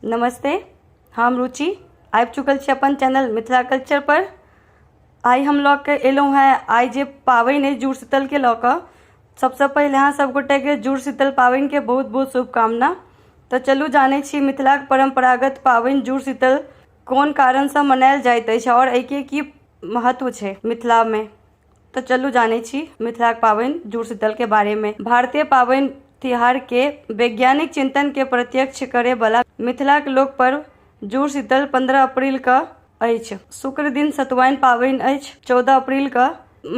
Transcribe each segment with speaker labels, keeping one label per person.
Speaker 1: नमस्ते, हम रुचि आबि चुकल छी अपन चैनल मिथिला कल्चर पर। आई हम लऽ के एलहुँ हैं आई जे पाबनि है जुड़शीतल के लऽ कऽ। सबसे पहले अहाँ सब गोटे के जुड़शीतल पाबनि के बहुत बहुत शुभकामना। तो चलू जानै छी मिथिलाक परंपरागत पाबनि जुड़शीतल कोन कारण से मनायल जाइत अछि और एके की महत्व छै मिथिला में। तो चलू जानै छी मिथिलाक पाबनि जुड़शीतल के बारे में। भारतीय पाबनि तिहार के वैज्ञानिक चिंतन के प्रत्यक्ष करे वाला मिथिलाक लोक पर्व जुड़शीतल 15 अप्रैल के अछि। शुक्र दिन सतुआइन पाबनि अछि। 14 अप्रैल के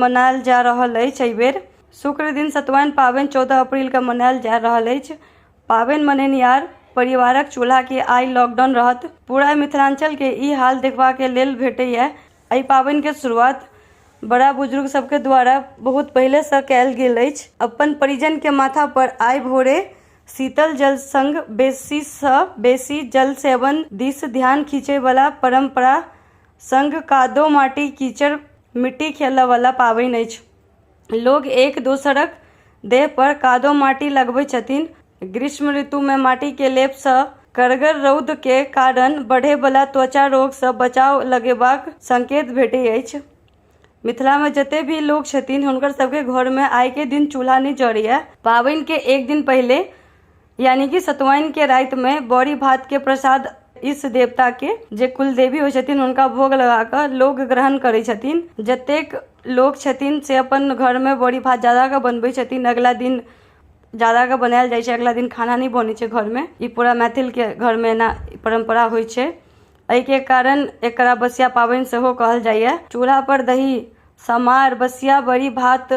Speaker 1: मनायल जा रहल अछि। एहि बेर शुक्र दिन सतुआइन पाबनि 14 अप्रैल के मनायल जा रहल अछि। पाबनि मनेनिहार परिवारक चूल्हा के आइ लॉकडाउन रहत। पूरा मिथिलांचल के ई हाल देखबा के लेल भेटैया। एहि पाबनि के शुरुआत बड़ा बुजुर्ग सबके द्वारा बहुत पहले से कयल गेल अछि। अपन परिजन के माथा पर आइ भोरे शीतल जल संग बेसी से बेसी जल सेवन दिस ध्यान खींचे वाला परंपरा संग कादो माटी कीचड़ मिट्टी खेलय वाला पाबनि अछि। लोग एक दोसरक देह पर कादो माटी लगबै छथिन। ग्रीष्म ऋतु में माटी के लेप से कड़गर रौद के कारण बढ़े वाला त्वचा रोग से बचाव लगेबाक संकेत भेटै अछि। मिथिला में जते भी लोग छथिन हुनकर सबके घर में आइ के दिन चूल्हा नहीं जरैया। पाबनि के एक दिन पहले यानी कि सतुआइन के रात में बड़ी भात के प्रसाद इस देवता के जे कुल देवी हो छथिन हुनका भोग लगा कर लोग ग्रहण करे छथिन। जतेक लोग छथिन से अपन घर में बड़ी भात ज्यादा के बनबै छथिन। अगला दिन ज्यादा के बनायल जाइ छै। अगला दिन खाना नहीं बनै छै घर में। ई पूरा मैथिल के घर में ना परंपरा होइ छै। एहि के कारण एकरा बसिया पाबनि सेहो कहल जाइए। चूल्हा पर दही समार बसिया बड़ी भात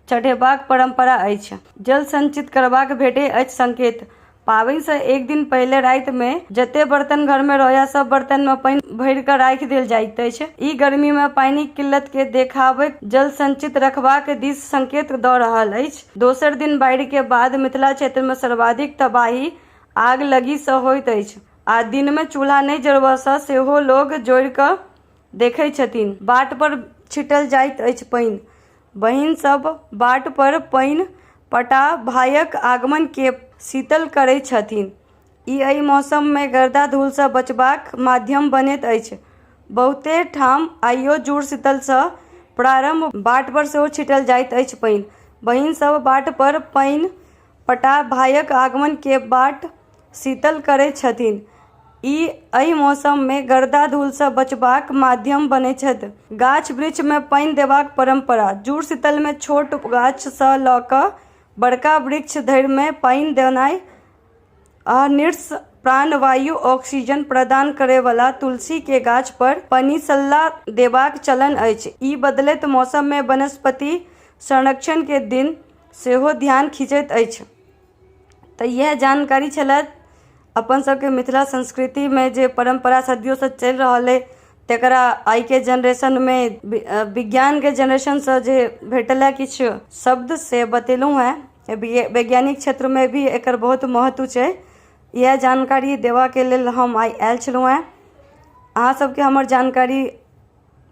Speaker 1: चढ़ेबाक परंपरा अछि। जल संचित करबाक भेटै अछि संकेत। पाबनि से एक दिन पहले रात में जते बर्तन घर में रहैया सब बर्तन में पानी भरि के राखि देल जाइत अछि। ई गर्मी में पानिक किल्लत के देखाबैत जल संचित रखबाक दिस संकेत दऽ रहल अछि। दोसर दिन बाढ़ि के बाद मिथिला क्षेत्र में सर्वाधिक तबाही आग लगी से होइत अछि आ दिन में चूल्हा नहीं जरबा से सेहो लोग जोड़ि कऽ देखै छथिन। बाट पर छिटल जाइत अछि पानि। बहिन सब बाट पर पानि पटा भाइक आगमन के शीतल करै छथिन। ई एहि मौसम में गर्दा धूल से बचबाक माध्यम बनैत अछि। बहुते ठाम आइयो जुड़शीतल से प्रारंभ बाट पर सेहो छिटल जाइत अछि पानि। बहिन सब बाट पर पानि पटा भाइक आगमन के बाट शीतल करै छथिन। ई एहि मौसम में गर्दा धूल से बचबाक माध्यम बनै छथि। गाछ वृक्ष में पानि देबाक परंपरा जुड़शीतल में छोट गाछ से लऽ कऽ बड़का वृक्ष धरि में पानि देनाइ आ निरस प्राणवायु ऑक्सीजन प्रदान करे वाला तुलसी के गाछ पर पनिसल्ला देबाक चलन अछि। ई बदलैत मौसम में वनस्पति संरक्षण के दिन सेहो ध्यान खींचैत अछि। तो यह जानकारी छलै अपन सबके मिथिला संस्कृति में जे परंपरा सदियों से चलि रहल है तेकरा आई के जनरेशन में विज्ञान के जनरेशन से जे भेटल किछु शब्द से बतेलहुँ हैं। वैज्ञानिक क्षेत्र में भी एकर बहुत महत्व छै। यह जानकारी देवा के लेल हम आई आयल छलहुँ हैं। अहाँ सबके हमर जानकारी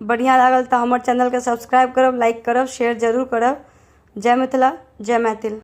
Speaker 1: बढ़िया लागल तो हमर चैनल के सब्सक्राइब करब, लाइक करब, शेयर जरूर करब। जय मिथिला, जय मैथिल।